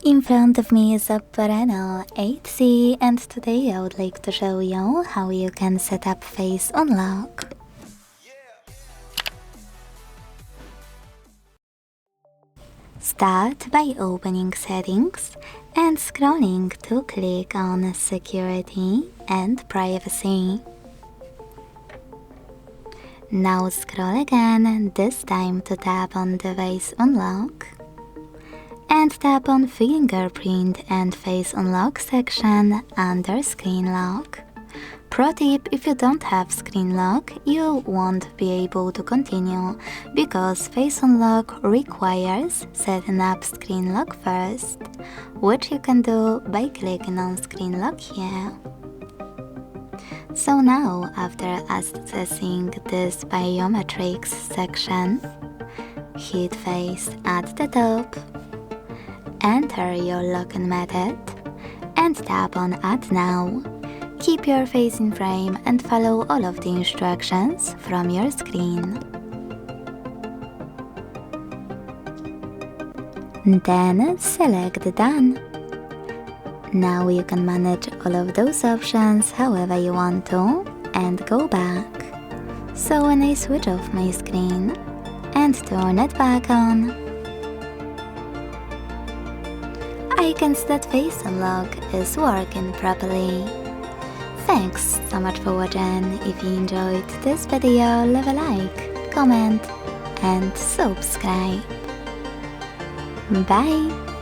In front of me is OPPO Reno8 Z, and today I would like to show you how you can set up face unlock. Start by opening settings and scrolling to click on security and privacy. Now scroll again, this time to tap on device unlock. And tap on fingerprint and face unlock section under screen lock. Pro tip: if you don't have screen lock, you won't be able to continue because face unlock requires setting up screen lock first, which you can do by clicking on screen lock here. So now, after accessing this Biometrics section, hit face at the top. Enter your login method and tap on Add Now. Keep your face in frame and follow all of the instructions from your screen. Then select Done. Now you can manage all of those options however you want to and go back. So when I switch off my screen and turn it back on, I can see that face unlock is working properly. Thanks so much for watching. If you enjoyed this video, leave a like, comment and subscribe. Bye!